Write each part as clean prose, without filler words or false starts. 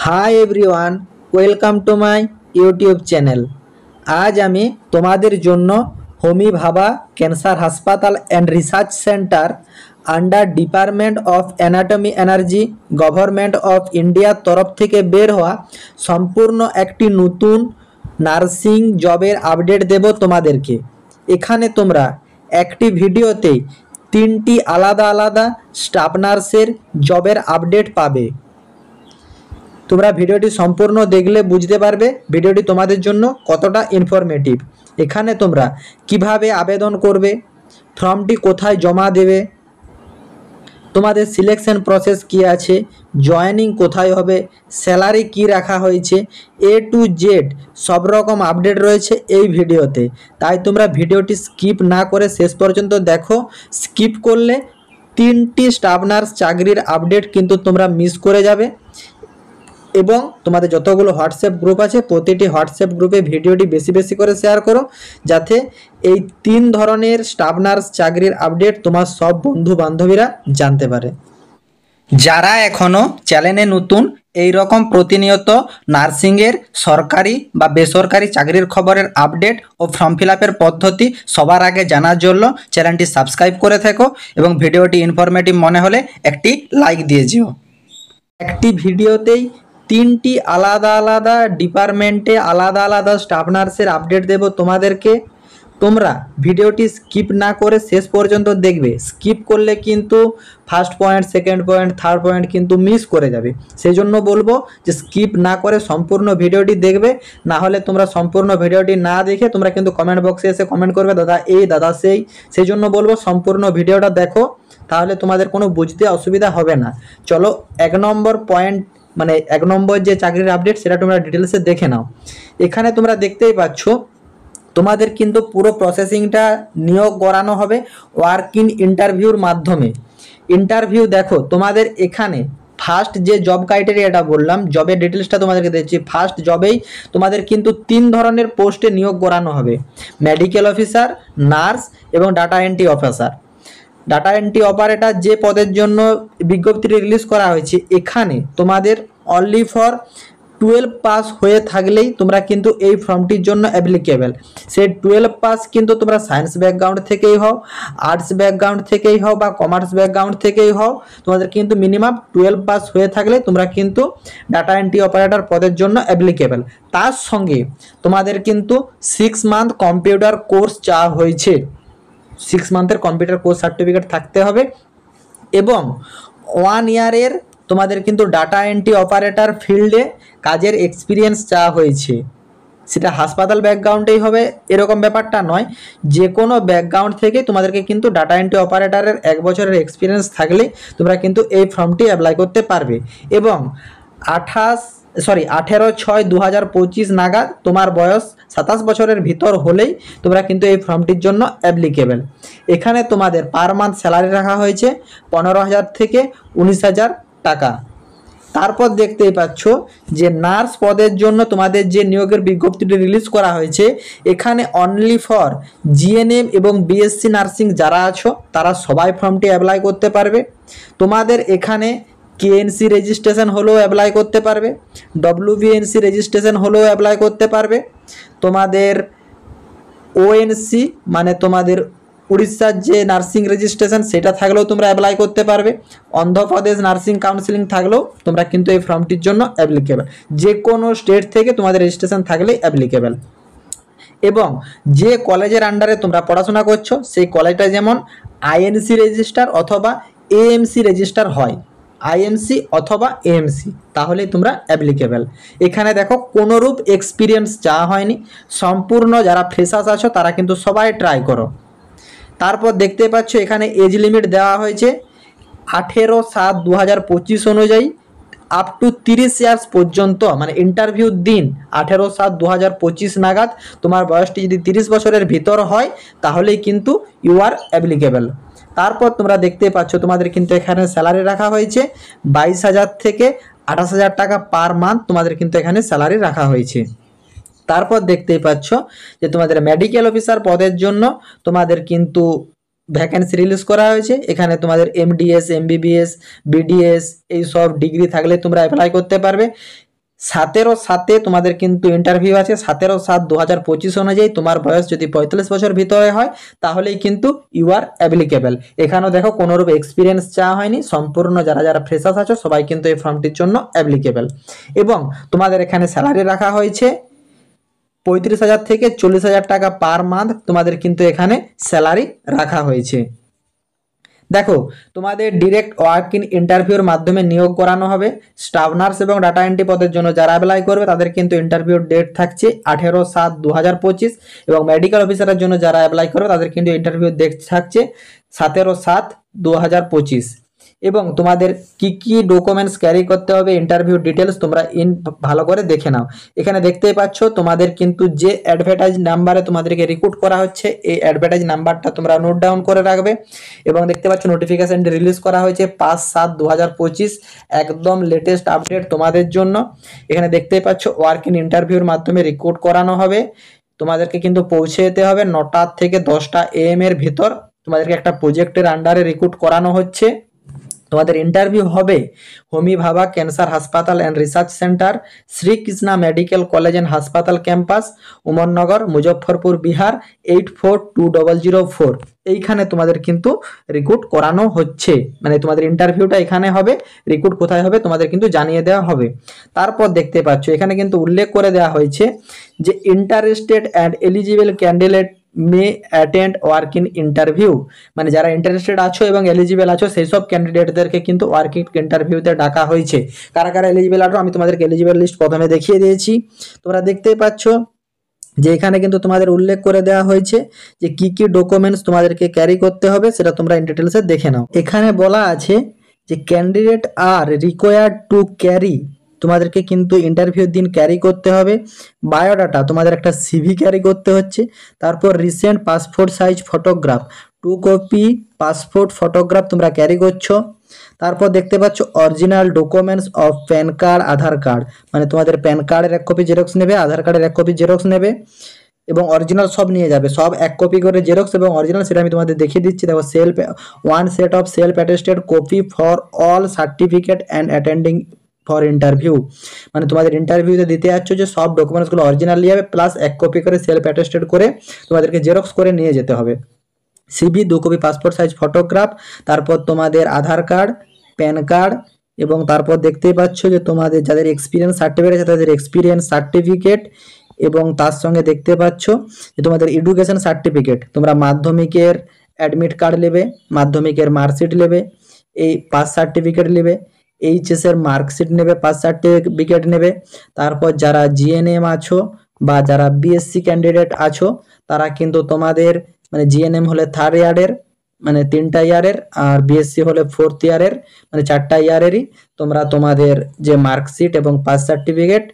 Hi everyone, welcome to my YouTube channel. আজ আমি তোমাদের জন্য হোমি ভাবা ক্যান্সার হাসপাতাল and research centre under department of anatomy energy government of ইন্ডিয়ার তরফ থেকে বের হওয়া সম্পূর্ণ একটি নতুন নার্সিং জবের আপডেট দেব তোমাদেরকে। এখানে তোমরা একটি ভিডিওতে তিনটি আলাদা আলাদা স্টাফ নার্সের জবের আপডেট পাবে। তোমরা ভিডিওটি সম্পূর্ণ দেখলে বুঝতে পারবে ভিডিওটি তোমাদের জন্য কতটা ইনফরমেটিভ। এখানে তোমরা কিভাবে আবেদন করবে, ফর্মটি কোথায় জমা দেবে, তোমাদের সিলেকশন প্রসেস কি আছে, জয়েনিং কোথায় হবে, স্যালারি কি রাখা হয়েছে, এ টু জেড সব রকম আপডেট রয়েছে এই ভিডিওতে। তাই তোমরা ভিডিওটি স্কিপ না করে শেষ পর্যন্ত দেখো। স্কিপ করলে তিনটি স্টাফ নার্স চাকরির আপডেট কিন্তু তোমরা মিস করে যাবে। এবং তোমাদের যতগুলো হোয়াটসঅ্যাপ গ্রুপ আছে প্রতিটি হোয়াটসঅ্যাপ গ্রুপে ভিডিওটি বেশি বেশি করে শেয়ার করো, যাতে এই তিন ধরনের স্টাফ নার্স চাকরির আপডেট তোমার সব বন্ধু বান্ধবীরা জানতে পারে। যারা এখনও চ্যানেলে নতুন, এই রকম প্রতিনিয়ত নার্সিংয়ের সরকারি বা বেসরকারি চাকরির খবরের আপডেট ও ফর্ম ফিল আপের পদ্ধতি সবার আগে জানার জন্য চ্যানেলটি সাবস্ক্রাইব করে থাকো এবং ভিডিওটি ইনফরমেটিভ মনে হলে একটি লাইক দিয়ে যেও। একটি ভিডিওতেই তিনটি আলাদা আলাদা ডিপার্টমেন্টে আলাদা আলাদা স্টাফ নার্সের আপডেট দেব তোমাদেরকে। তোমরা ভিডিওটি স্কিপ না করে শেষ পর্যন্ত দেখবে। স্কিপ করলে কিন্তু first point, second point, third point কিন্তু মিস করে যাবে। সেই জন্য বলবো যে স্কিপ না করে সম্পূর্ণ ভিডিওটি দেখবে। না হলে তোমরা সম্পূর্ণ ভিডিওটি না দেখে তোমরা কিন্তু কমেন্ট বক্সে এসে কমেন্ট করবে দাদা এই দাদা সেই। সেই জন্য বলবো সম্পূর্ণ ভিডিওটা দেখো, তাহলে তোমাদের কোনো বুঝতে অসুবিধা হবে না। চলো এক নম্বর পয়েন্ট, মানে এক নম্বর যে চাকরির আপডেট সেটা তোমরা ডিটেলসে দেখে নাও। এখানে তোমরা দেখতেই পাচ্ছ তোমাদের কিন্তু পুরো প্রসেসিংটা নিয়োগ করানো হবে ওয়ার্ক ইন ইন্টারভিউর মাধ্যমে। ইন্টারভিউ দেখো তোমাদের এখানে ফার্স্ট যে জব ক্রাইটেরিয়াটা বললাম, জবের ডিটেলসটা তোমাদেরকে দিচ্ছি। ফার্স্ট জবেই তোমাদের কিন্তু তিন ধরনের পোস্টে নিয়োগ করানো হবে: মেডিকেল অফিসার, নার্স এবং data entry officer. Data entry operator যে পদের জন্য বিজ্ঞপ্তিটি রিলিজ করা হয়েছে, এখানে তোমাদের অনলি ফর 12 পাস হয়ে থাকলেই তোমরা কিন্তু এই ফর্মটির জন্য অ্যাপ্লিকেবল। সেই 12 পাস কিন্তু তোমরা সায়েন্স ব্যাকগ্রাউন্ড থেকেই হও, আর্টস ব্যাকগ্রাউন্ড থেকেই হও বা কমার্স ব্যাকগ্রাউন্ড থেকেই হও, তোমাদের কিন্তু মিনিমাম 12 পাস হয়ে থাকলে তোমরা কিন্তু ডাটা এন্ট্রি অপারেটর পদের জন্য অ্যাপ্লিকেবল। তার সঙ্গে তোমাদের কিন্তু 6 মান্থ কম্পিউটার কোর্স চাওয়া হয়েছে। 6 মান্থের কম্পিউটার কোর্স সার্টিফিকেট থাকতে হবে এবং 1 ইয়ারের তোমাদের কিন্তু ডাটা এন্ট্রি অপারেটর ফিল্ডে কাজের এক্সপিরিয়েন্স চাওয়া হয়েছে। সেটা হাসপাতাল ব্যাকগ্রাউন্ডেই হবে এরকম ব্যাপারটা নয়, যে কোনো ব্যাকগ্রাউন্ড থেকে তোমাদেরকে কিন্তু ডাটা এন্ট্রি অপারেটরের 1 বছরের এক্সপিরিয়েন্স থাকলে তোমরা কিন্তু এই ফর্মটি অ্যাপ্লাই করতে পারবে। এবং 18/6/2025 নাগাদ তোমার বয়স 27 বছরের ভিতর হলেই তোমরা কিন্তু এই ফর্মটির জন্য অ্যাপ্লিকেবল। এখানে তোমাদের পার মান্থ স্যালারি রাখা হয়েছে 15,000 থেকে 19,000 টাকা। তারপর দেখতেই পাচ্ছ যে নার্স পদের জন্য তোমাদের যে নিয়োগের বিজ্ঞপ্তিটি রিলিজ করা হয়েছে, এখানে অনলি ফর জিএনএম এবং বিএসসি নার্সিং যারা আছো তারা সবাই ফর্মটি অ্যাপ্লাই করতে পারবে। তোমাদের এখানে কেএনসি রেজিস্ট্রেশন হলেও অ্যাপ্লাই করতে পারবে, ডব্লিউবিএনসি রেজিস্ট্রেশন হলেও অ্যাপ্লাই করতে পারবে, তোমাদের ওএনসি মানে তোমাদের উড়িষ্যার যে নার্সিং রেজিস্ট্রেশন সেটা থাকলেও তোমরা অ্যাপ্লাই করতে পারবে, অন্ধ্রপ্রদেশ নার্সিং কাউন্সিলিং থাকলেও তোমরা কিন্তু এই ফর্মটির জন্য অ্যাপ্লিকেবল। যে কোনো স্টেট থেকে তোমাদের রেজিস্ট্রেশন থাকলেই অ্যাপ্লিকেবল। এবং যে কলেজের আন্ডারে তোমরা পড়াশোনা করছো সেই কলেজটা যেমন আইএনসি রেজিস্টার অথবা এএমসি রেজিস্টার হয়, আইএমসি অথবা এএমসি, তাহলে তোমরা অ্যাপ্লিকেবল। এখানে দেখো কোনোরূপ এক্সপিরিয়েন্স চাওয়া হয়নি, সম্পূর্ণ যারা ফ্রেশার্স আছো তারা কিন্তু সবাই ট্রাই করো। তারপর দেখতে পাচ্ছ এখানে এজ লিমিট দেওয়া হয়েছে 18/7/2025 অনুযায়ী আপ টু 30 ইয়ার্স পর্যন্ত, মানে ইন্টারভিউ দিন 18/7/2025 নাগাদ তোমার বয়সটি যদি 30 বছরের ভিতর হয় তাহলেই কিন্তু ইউ আর অ্যাপ্লিকেবল। তারপর তোমরা দেখতে পাচ্ছ তোমাদের কিন্তু এখানে স্যালারি রাখা হয়েছে 22,000 থেকে 28,000 টাকা পার মান্থ তোমাদের কিন্তু এখানে স্যালারি রাখা হয়েছে। তারপর দেখতেই পাচ্ছ যে তোমাদের মেডিকেল অফিসার পদের জন্য তোমাদের কিন্তু ভ্যাকেন্সি রিলিজ করা হয়েছে। এখানে তোমাদের এমডিএস, এমবিবিএস, বিডিএস এই সব ডিগ্রি থাকলে তোমরা অ্যাপ্লাই করতে পারবে। 17/7 তোমাদের কিন্তু ইন্টারভিউ আছে। 17/7/2025 অনুযায়ী তোমার বয়স যদি 45 বছর ভিতরে হয় তাহলেই কিন্তু ইউ আর অ্যাপ্লিকেবল। এখানেও দেখো কোনোরূপ এক্সপিরিয়েন্স চাওয়া হয়নি, সম্পূর্ণ যারা যারা ফ্রেশার্স আছো সবাই কিন্তু এই ফর্মটির জন্য অ্যাপ্লিকেবল। এবং তোমাদের এখানে স্যালারি রাখা হয়েছে 35,000 থেকে 40,000 টাকা পার মান্থ তোমাদের কিন্তু এখানে স্যালারি রাখা হয়েছে। দেখো তোমাদের ডিরেক্ট ওয়ার্ক ইন ইন্টারভিউর মাধ্যমে নিয়োগ করানো হবে। স্টাফ নার্স এবং ডাটা এন্ট্রি পদের জন্য যারা অ্যাপ্লাই করবে তাদের কিন্তু ইন্টারভিউর ডেট থাকছে 18/7/2025 এবং মেডিকেল অফিসারের জন্য যারা অ্যাপ্লাই করবে তাদের কিন্তু ইন্টারভিউ ডেট থাকছে 17/7/2025। এবং তোমাদের কি কি ডকুমেন্টস ক্যারি করতে হবে ইন্টারভিউ ডিটেলস তোমরা ভালো করে দেখে নাও। এখানে দেখতেই পাচ্ছ তোমাদের কিন্তু যে অ্যাডভার্টাইজ নাম্বারে তোমাদেরকে রিক্রুট করা হচ্ছে এই অ্যাডভার্টাইজ নাম্বারটা তোমরা নোট ডাউন করে রাখবে। এবং দেখতে পাচ্ছ নোটিফিকেশন রিলিজ করা হয়েছে 5/7/2025, একদম লেটেস্ট আপডেট তোমাদের জন্য। এখানে দেখতেই পাচ্ছ ওয়ার্ক ইন ইন্টারভিউর মাধ্যমে রিক্রুট করানো হবে। তোমাদেরকে কিন্তু পৌঁছে যেতে হবে 9টা থেকে 10টা AM এর ভিতর। তোমাদেরকে একটা প্রজেক্টের আন্ডারে রিক্রুট করানো হচ্ছে। তোমাদের ইন্টারভিউ হবে হোমি ভাবা ক্যান্সার হাসপাতাল and research centre, Srikrishna medical college and হাসপাতাল ক্যাম্পাস, উমরনগর, মুজফ্ফরপুর, বিহার 842004। এইখানে তোমাদের কিন্তু রিক্রুট করানো হচ্ছে, মানে তোমাদের ইন্টারভিউটা এখানে হবে। রিক্রুট কোথায় হবে তোমাদের কিন্তু জানিয়ে দেওয়া হবে। তারপর দেখতে পাচ্ছ এখানে কিন্তু উল্লেখ করে দেওয়া হয়েছে যে interested and eligible candidate may attend work in interview, মানে যারা ইন্টারেস্টেড আছো এবং এলিজিবল আছো সেই সব ক্যান্ডিডেটদেরকে কিন্তু ওয়ার্ক ইন ইন্টারভিউতে ডাকা হয়েছে। কারা কারা এলিজিবল আছো আমি তোমাদেরকে এলিজিবল লিস্ট প্রথমে দেখিয়ে দিয়েছি। তোমরা দেখতেই পাচ্ছ যে এখানে কিন্তু তোমাদের উল্লেখ করে দেওয়া হয়েছে যে কি কি ডকুমেন্টস তোমাদেরকে ক্যারি করতে হবে সেটা তোমরা ইন ডিটেলসে দেখে নাও। এখানে বলা আছে যে candidate R required to carry, তোমাদেরকে কিন্তু ইন্টারভিউর দিন ক্যারি করতে হবে বায়োডাটা, তোমাদের একটা সিভি ক্যারি করতে হচ্ছে। তারপর recent passport size photograph 2 copy passport photograph তোমরা ক্যারি করছো। তারপর দেখতে পাচ্ছ original documents of pan card, Aadhaar card, মানে তোমাদের প্যান কার্ডের 1 কপি জেরক্স নেবে, আধার কার্ডের 1 কপি জেরক্স নেবে এবং অরিজিনাল সব নিয়ে যাবে, সব 1 কপি করে জেরক্স এবং অরিজিনাল সেটা আমি তোমাদের দেখিয়ে দিচ্ছি। দেখো one set of self attested copy for all certificate and attending for interview, মানে তোমাদের ইন্টারভিউতে দিতে যাচ্ছ যে সব ডকুমেন্টসগুলো অরিজিনাল নিয়ে যাবে প্লাস 1 কপি করে সেলফ অ্যাটেস্টেড করে তোমাদেরকে জেরক্স করে নিয়ে যেতে হবে। CV 2 copy passport size photograph, তারপর তোমাদের আধার কার্ড, প্যান কার্ড এবং তারপর দেখতেই পাচ্ছ যে তোমাদের যাদের এক্সপিরিয়েন্স সার্টিফিকেট আছে তাদের এক্সপিরিয়েন্স সার্টিফিকেট এবং তার সঙ্গে দেখতে পাচ্ছ যে তোমাদের এডুকেশন সার্টিফিকেট, তোমরা মাধ্যমিকের অ্যাডমিট কার্ড নেবে, মাধ্যমিকের মার্কশিট নেবে, এই পাস সার্টিফিকেট নেবে, এইচএস এর মার্কশিট নেবে, পাস সার্টিফিকেট নেবে। তারপর যারা জিএনএম আছো বা যারা বিএসসি ক্যান্ডিডেট আছো তারা কিন্তু তোমাদের মানে জিএনএম হলে 3rd ইয়ারের মানে 3টা ইয়ারের আর বিএসসি হলে 4th ইয়ারের মানে 4টা ইয়ারেরই তোমরা তোমাদের যে মার্কশিট এবং পাস সার্টিফিকেট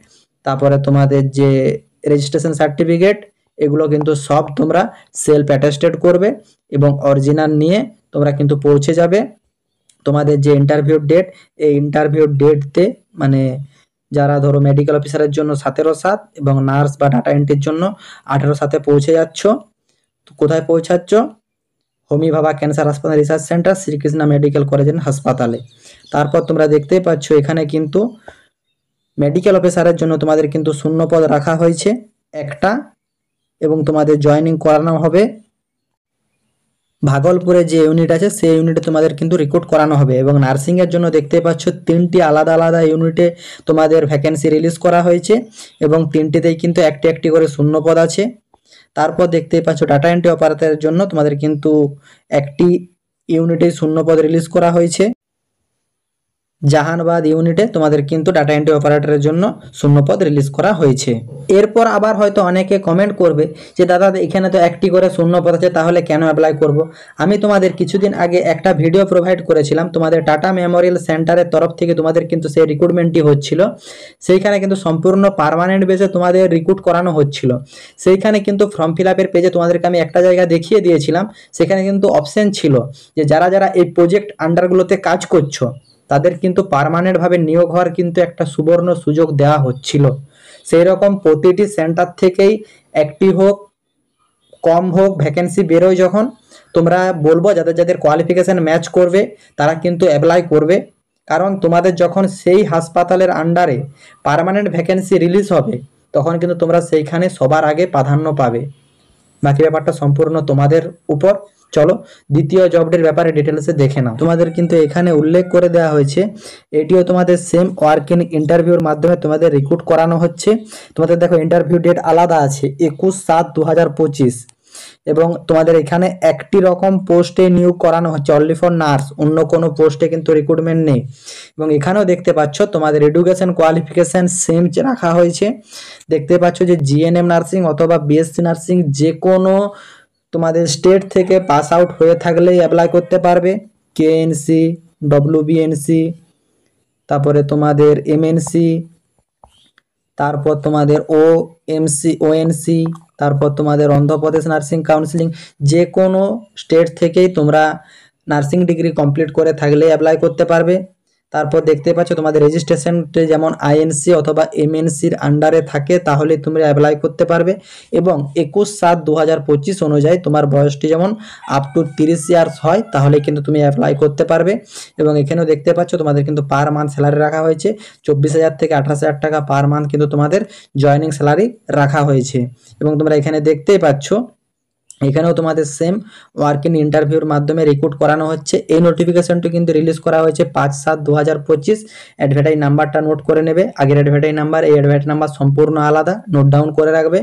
তারপরে তোমাদের যে রেজিস্ট্রেশন সার্টিফিকেট এগুলো কিন্তু সব তোমরা সেলফ অ্যাটেস্টেড করবে এবং অরিজিনাল নিয়ে তোমরা কিন্তু পৌঁছে যাবে তোমাদের যে ইন্টারভিউ ডেট, এই ইন্টারভিউ ডেটতে মানে যারা ধরো মেডিকেল অফিসারের জন্য 17/7 এবং নার্স বা ডাটা এন্ট্রির জন্য 18/7 পৌঁছে যাচ্ছ। তো কোথায় পৌঁছাচ্ছ? হোমি ভাবা ক্যান্সার হাসপাতাল research centre, Srikrishna medical college and হাসপাতালে। তারপর তোমরা দেখতেই পাচ্ছ এখানে কিন্তু মেডিকেল অফিসারের জন্য তোমাদের কিন্তু শূন্য পদ রাখা হয়েছে 1টা এবং তোমাদের জয়েনিং করানো হবে ভাগলপুরে যে ইউনিট আছে সেই ইউনিটে তোমাদের কিন্তু রিক্রুট করানো হবে। এবং নার্সিংয়ের জন্য দেখতে পাচ্ছ 3টি আলাদা আলাদা ইউনিটে তোমাদের ভ্যাকেন্সি রিলিজ করা হয়েছে এবং 3টিতেই কিন্তু একটি একটি করে শূন্য পদ আছে। তারপর দেখতেই পাচ্ছ ডাটা এন্ট্রি অপারেটরের জন্য তোমাদের কিন্তু একটি ইউনিটে শূন্য পদ রিলিজ করা হয়েছে। জাহানবাদ ইউনিটে তোমাদের কিন্তু ডাটা এন্ট্রি অপারেটরের জন্য শূন্য পদ রিলিজ করা হয়েছে। এরপর আবার হয়তো অনেকে কমেন্ট করবে যে দাদা এখানে তো একটি করে শূন্য পদ আছে তাহলে কেন অ্যাপ্লাই করব। আমি তোমাদের কিছুদিন আগে একটা ভিডিও প্রোভাইড করেছিলাম, তোমাদের টাটা মেমোরিয়াল সেন্টারের তরফ থেকে তোমাদের কিন্তু সেই রিক্রুটমেন্টটি হচ্ছিল, সেইখানে কিন্তু সম্পূর্ণ পার্মানেন্ট বেসে তোমাদের রিক্রুট করানো হচ্ছিল। সেইখানে কিন্তু ফর্ম ফিল আপের পেজে তোমাদেরকে আমি একটা জায়গা দেখিয়ে দিয়েছিলাম, সেখানে কিন্তু অপশন ছিল যে যারা যারা এই প্রজেক্ট আন্ডারগুলোতে কাজ করছো তাদের কিন্তু পার্মানেন্টভাবে নিয়োগ হওয়ার কিন্তু একটা সুবর্ণ সুযোগ দেওয়া হচ্ছিল। সেই রকম প্রতিটি সেন্টার থেকেই একটি হোক কম হোক ভ্যাকেন্সি বেরোয় যখন তোমরা বলবো যাদের যাদের কোয়ালিফিকেশান ম্যাচ করবে তারা কিন্তু অ্যাপ্লাই করবে। কারণ তোমাদের যখন সেই হাসপাতালের আন্ডারে পার্মানেন্ট ভ্যাকেন্সি রিলিজ হবে তখন কিন্তু তোমরা সেইখানে সবার আগে প্রাধান্য পাবে। বাকি ব্যাপারটা সম্পূর্ণ তোমাদের উপর। চলো দ্বিতীয় জবটির ব্যাপারে ডিটেলসে দেখে নাও। তোমাদের কিন্তু এখানে উল্লেখ করে দেওয়া হয়েছে, এটিও তোমাদের সেম ওয়ার্কিং ইন্টারভিউর মাধ্যমে তোমাদের রিক্রুট করানো হচ্ছে। তোমাদের দেখো ইন্টারভিউ ডেট আলাদা আছে 21/7/2025 এবং তোমাদের এখানে একটি রকম পোস্টে নিয়োগ করানো হচ্ছে, অনলি ফর নার্স, অন্য কোনো পোস্টে কিন্তু রিক্রুটমেন্ট নেই। এবং এখানেও দেখতে পাচ্ছ তোমাদের এডুকেশন কোয়ালিফিকেশান সেম রাখা হয়েছে। দেখতে পাচ্ছ যে জিএনএম নার্সিং অথবা বিএসসি নার্সিং যে কোনো তোমাদের স্টেট থেকে পাস আউট হয়ে থাকলেই অ্যাপ্লাই করতে পারবে। কেএনসি, ডব্লিউবিএনসি, তারপরে তোমাদের এমএনসি, তারপর তোমাদের ওএনসি, তারপর তোমাদের অন্ধ্রপ্রদেশ নার্সিং কাউন্সিলিং, যে কোনো স্টেট থেকেই তোমরা নার্সিং ডিগ্রি কমপ্লিট করে থাকলে অ্যাপ্লাই করতে পারবে। তারপর দেখতে পাচ্ছ তোমাদের রেজিস্ট্রেশনটা যেমন আইএনসি অথবা এমএনসির আন্ডারে থাকে তাহলে তোমরা অ্যাপ্লাই করতে পারবে। এবং 21/7/2025 অনুযায়ী তোমার বয়সটি যেমন আপ টু 30 ইয়ার্স হয় তাহলে কিন্তু তুমি অ্যাপ্লাই করতে পারবে। এবং এখানেও দেখতে পাচ্ছ তোমাদের কিন্তু পার মান্থ স্যালারি রাখা হয়েছে 24,000 থেকে 28,000 টাকা পার মান্থ কিন্তু তোমাদের জয়নিং স্যালারি রাখা হয়েছে। এবং তোমরা এখানে দেখতেই পাচ্ছ এখানেও তোমাদের সেম ওয়ার্কিং ইন্টারভিউর মাধ্যমে রিক্রুট করানো হচ্ছে। এই নোটিফিকেশনটি কিন্তু রিলিজ করা হয়েছে 5/7/2025। অ্যাডভার্টাইজ নাম্বারটা নোট করে নেবে, আগের অ্যাডভার্টাইজ নাম্বার এই অ্যাডভার্টাইজ নাম্বার সম্পূর্ণ আলাদা, নোট ডাউন করে রাখবে।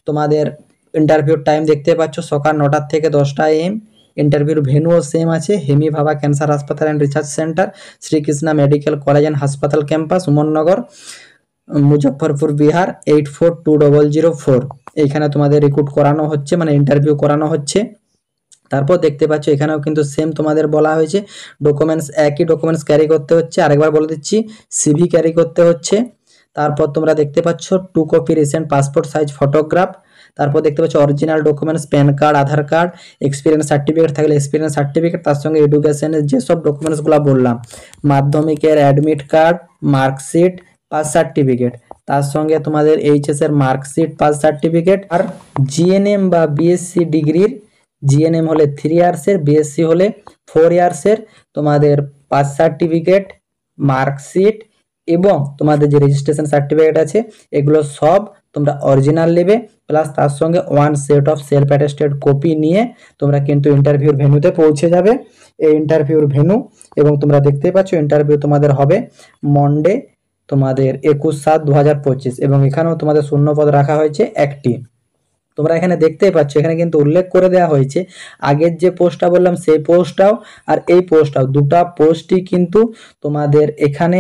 তোমাদের ইন্টারভিউর টাইম দেখতে পাচ্ছ সকাল 9টা থেকে 10টা AM। ইন্টারভিউর ভেন্যুও সেম আছে, হেমি ভাবা ক্যান্সার হাসপাতাল and research centre, Srikrishna medical college and হাসপাতাল ক্যাম্পাস, উমরনগর, মুজফ্ফরপুর, বিহার 842004। এইখানে তোমাদের রিক্রুট করানো হচ্ছে, মানে ইন্টারভিউ করানো হচ্ছে। তারপর দেখতে পাচ্ছ এখানেও কিন্তু সেম তোমাদের বলা হয়েছে ডকুমেন্টস, একই ডকুমেন্টস ক্যারি করতে হচ্ছে। আরেকবার বলে দিচ্ছি, সিভি ক্যারি করতে হচ্ছে। তারপর তোমরা দেখতে পাচ্ছ 2 copy recent passport size photograph. তারপর দেখতে পাচ্ছ অরিজিনাল ডকুমেন্টস, প্যান কার্ড, আধার কার্ড, এক্সপিরিয়েন্স সার্টিফিকেট থাকলে এক্সপিরিয়েন্স সার্টিফিকেট, তার সঙ্গে এডুকেশনের যেসব ডকুমেন্টসগুলো বললাম, মাধ্যমিকের admit card, marksheet, pass certificate, তার সঙ্গে তোমাদের এইচএস এর মার্কশিট, পাস সার্টিফিকেট, আর জিএনএম বা বিএসসি ডিগ্রির, জিএনএম হলে 3 ইয়ার্সের, বিএসসি হলে 4 ইয়ার্সের তোমাদের পাস সার্টিফিকেট, মার্কশিট এবং তোমাদের যে রেজিস্ট্রেশন সার্টিফিকেট আছে এগুলো সব তোমরা অরিজিনাল নেবে, প্লাস তার সঙ্গে 1 set of self attested copy নিয়ে তোমরা কিন্তু ইন্টারভিউর ভেন্যুতে পৌঁছে যাবে। এই ইন্টারভিউর ভেন্যু এবং তোমরা দেখতেই পাচ্ছ ইন্টারভিউ তোমাদের হবে মন্ডে তোমাদের 21/7/2025 এবং এখানেও তোমাদের শূন্যপদ রাখা হয়েছে একটি। তোমরা এখানে দেখতেই পাচ্ছ এখানে কিন্তু উল্লেখ করে দেওয়া হয়েছে আগের যে পোস্টটা বললাম সেই পোস্টটাও আর এই পোস্টটাও, দুটা পোস্টই কিন্তু তোমাদের এখানে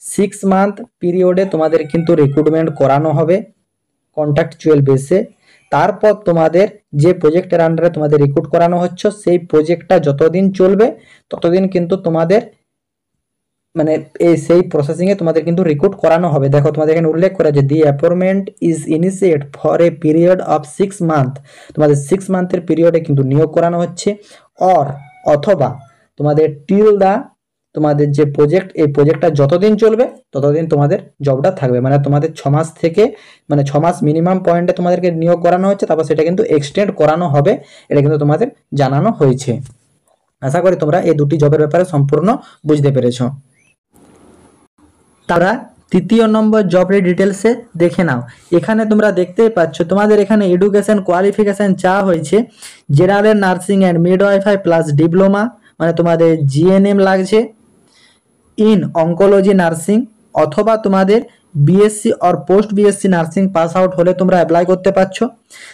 6 মান্থ পিরিয়ডে তোমাদের কিন্তু রিক্রুটমেন্ট করানো হবে কন্ট্রাকচুয়াল বেসে। তারপর তোমাদের যে প্রজেক্টের আন্ডারে তোমাদের রিক্রুট করানো হচ্ছে সেই প্রজেক্টটা যতদিন চলবে ততদিন কিন্তু তোমাদের মানে সেই প্রসেসিংয়ে তোমাদের কিন্তু রিক্রুট করানো হবে। দেখো তোমাদের এখানে উল্লেখ করা যে the appointment is initiate for a period of 6 month, তোমাদের 6 মান্থের পিরিয়ডে কিন্তু নিয়োগ করানো হচ্ছে। অথবা তোমাদের টিল দা তোমাদের যে প্রজেক্ট, এই প্রজেক্টটা যতদিন চলবে ততদিন তোমাদের জবটা থাকবে, মানে তোমাদের 6 মাস থেকে মানে 6 মাস মিনিমাম পয়েন্টে তোমাদেরকে নিয়োগ করানো হচ্ছে, তারপর সেটা কিন্তু এক্সটেন্ড করানো হবে, এটা কিন্তু তোমাদের জানানো হয়েছে। আশা করি তোমরা এই দুটি জবের ব্যাপারে সম্পূর্ণ বুঝতে পেরেছো। তারা তৃতীয় নম্বর জবের ডিটেলসে দেখে নাও। এখানে তোমরা দেখতেই পাচ্ছ তোমাদের এখানে এডুকেশন কোয়ালিফিকেশান চাওয়া হয়েছে general nursing and midwifery plus diploma, মানে তোমাদের জিএনএম লাগছে, ইন অঙ্কোলজি নার্সিং অথবা তোমাদের BSc or post BSc nursing pass out হলে তোমরা অ্যাপ্লাই করতে পারছো।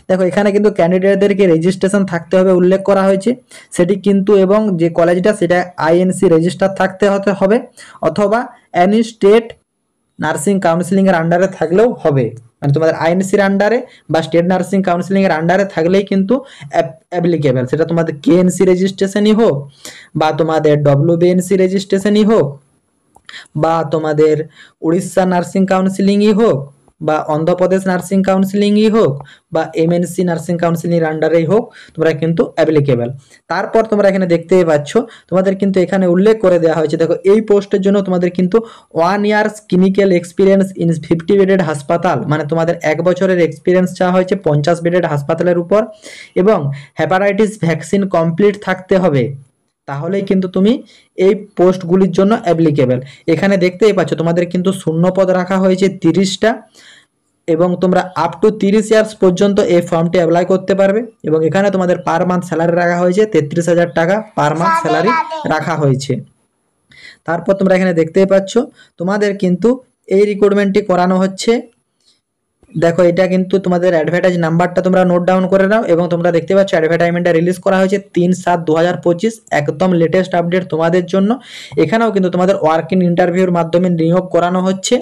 দেখো এখানে কিন্তু ক্যান্ডিডেটদেরকে রেজিস্ট্রেশন থাকতে হবে উল্লেখ করা হয়েছে, সেটি কিন্তু এবং যে কলেজটা সেটা আইএনসি রেজিস্টার থাকতে হবে অথবা অ্যানি স্টেট নার্সিং কাউন্সিলিংয়ের আন্ডারে থাকলেও হবে, মানে তোমাদের আইএনসির আন্ডারে বা স্টেট নার্সিং কাউন্সিলিংয়ের আন্ডারে থাকলেই কিন্তু অ্যাপ্লিকেবল, সেটা তোমাদের কেএনসি রেজিস্ট্রেশনই হোক বা তোমাদের ডব্লিউবিএনসি রেজিস্ট্রেশনই হোক বা তোমাদের উড়িষ্যা নার্সিং কাউন্সিলিংই হোক বা অন্ধ্রপ্রদেশ নার্সিং কাউন্সিলিংই হোক বা এমএনসি নার্সিং কাউন্সিলিং আন্ডারেই হোক তোমরা কিন্তু অ্যাপ্লিকেবল। তারপর তোমরা এখানে দেখতেই পাচ্ছ তোমাদের কিন্তু এখানে উল্লেখ করে দেওয়া হয়েছে, দেখো এই পোস্টের জন্য তোমাদের কিন্তু 1 years clinical experience in 50 bedded হাসপাতাল, মানে তোমাদের 1 বছরের এক্সপিরিয়েন্স চাওয়া হয়েছে 50 বেডেড হাসপাতালের উপর এবং হেপাটাইটিস ভ্যাকসিন কমপ্লিট থাকতে হবে তাহলেই কিন্তু তুমি এই পোস্টগুলির জন্য অ্যাপ্লিকেবল। এখানে দেখতেই পাচ্ছ তোমাদের কিন্তু শূন্য পদ রাখা হয়েছে 30টা, এবং তোমরা আপ টু 30 ইয়ার্স পর্যন্ত এই ফর্মটি অ্যাপ্লাই করতে পারবে। এবং এখানে তোমাদের পার মান্থ স্যালারি রাখা হয়েছে 33,000 টাকা পার মান্থ স্যালারি রাখা হয়েছে। তারপর তোমরা এখানে দেখতেই পাচ্ছ তোমাদের কিন্তু এই রিক্রুটমেন্টটি করানো হচ্ছে। দেখো এটা কিন্তু তোমাদের অ্যাডভার্টাইজ নাম্বারটা তোমরা নোট ডাউন করে নাও, এবং তোমরা দেখতে পাচ্ছ অ্যাডভার্টাইজমেন্টটা রিলিজ করা হয়েছে 3/7/2025, একদম লেটেস্ট আপডেট তোমাদের জন্য। এখানেও কিন্তু তোমাদের ওয়ার্ক ইন ইন্টারভিউর মাধ্যমে নিয়োগ করানো হচ্ছে।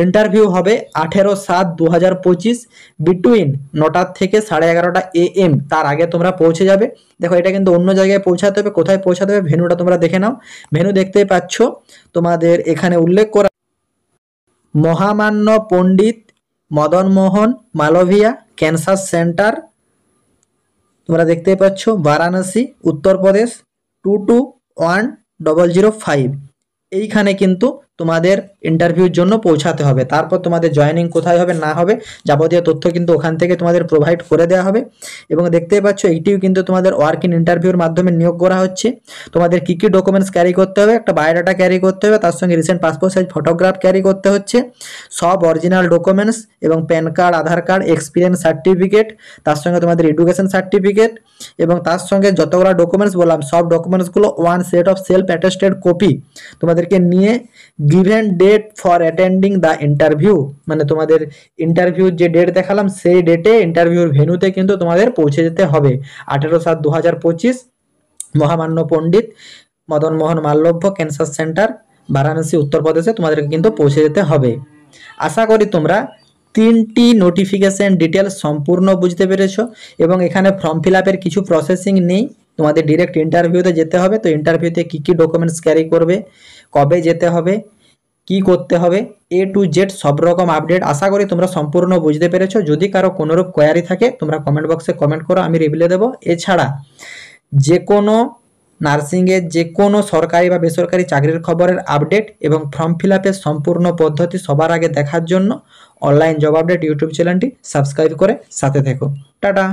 ইন্টারভিউ হবে 18/7/2025 বিটুইন 9টা থেকে 11:30 AM। তার আগে তোমরা পৌঁছে যাবে। দেখো এটা কিন্তু অন্য জায়গায় পৌঁছাতে হবে, কোথায় পৌঁছাতে হবে ভেন্যুটা তোমরা দেখে নাও। ভেন্যু দেখতেই পাচ্ছ তোমাদের এখানে উল্লেখ করা মহামান্য পণ্ডিত মদন মোহন মালভিয়া ক্যান্সার সেন্টার, তোমরা দেখতে পাচ্ছ বারাণসী উত্তরপ্রদেশ 221005। এইখানে কিন্তু তোমাদের ইন্টারভিউর জন্য পৌঁছাতে হবে। তারপর তোমাদের জয়েনিং কোথায় হবে না হবে যাবতীয় তথ্য কিন্তু ওখান থেকে তোমাদের প্রোভাইড করে দেওয়া হবে। এবং দেখতেই পাচ্ছ এইটিও কিন্তু তোমাদের ওয়ার্ক ইন ইন্টারভিউর মাধ্যমে নিয়োগ করা হচ্ছে। তোমাদের কী কী ডকুমেন্টস ক্যারি করতে হবে, একটা বায়োডাটা ক্যারি করতে হবে, তার সঙ্গে recent passport size photograph carry করতে হচ্ছে, সব অরিজিনাল ডকুমেন্টস এবং প্যান কার্ড, আধার কার্ড, এক্সপিরিয়েন্স সার্টিফিকেট, তার সঙ্গে তোমাদের এডুকেশন সার্টিফিকেট, এবং তার সঙ্গে যতগুলো ডকুমেন্টস বললাম সব ডকুমেন্টসগুলো one set of self attested copy তোমাদেরকে নিয়ে given date for attending the interview, মানে তোমাদের ইন্টারভিউর যে ডেট দেখালাম সেই ডেটে ইন্টারভিউর ভেন্যুতে কিন্তু তোমাদের পৌঁছে যেতে হবে। 18/7/2025 মহামান্য পণ্ডিত মদন মোহন মালব্য ক্যান্সার সেন্টার বারাণসী উত্তরপ্রদেশে তোমাদেরকে কিন্তু পৌঁছে যেতে হবে। আশা করি তোমরা 3টি নোটিফিকেশন ডিটেলস সম্পূর্ণ বুঝতে পেরেছো। এবং এখানে ফর্ম ফিল আপের কিছু প্রসেসিং নেই, তোমাদের ডিরেক্ট ইন্টারভিউতে যেতে হবে। তো ইন্টারভিউতে কী কী ডকুমেন্টস ক্যারি করবে, কবে যেতে হবে, কি করতে হবে, A to Z সব রকম আপডেট আশা করি তোমরা সম্পূর্ণ বুঝতে পেরেছো। যদি কারো কোনোরূপ কোয়ারি থাকে তোমরা কমেন্ট বক্সে কমেন্ট করো, আমি রিপ্লাই দেবো। এছাড়া যে কোনো নার্সিংয়ের যে কোনো সরকারি বা বেসরকারি চাকরির খবরের আপডেট এবং ফর্ম ফিল আপের সম্পূর্ণ পদ্ধতি সবার আগে দেখার জন্য অনলাইন জব আপডেট ইউটিউব চ্যানেলটি সাবস্ক্রাইব করে সাথে থেকো। টাটা।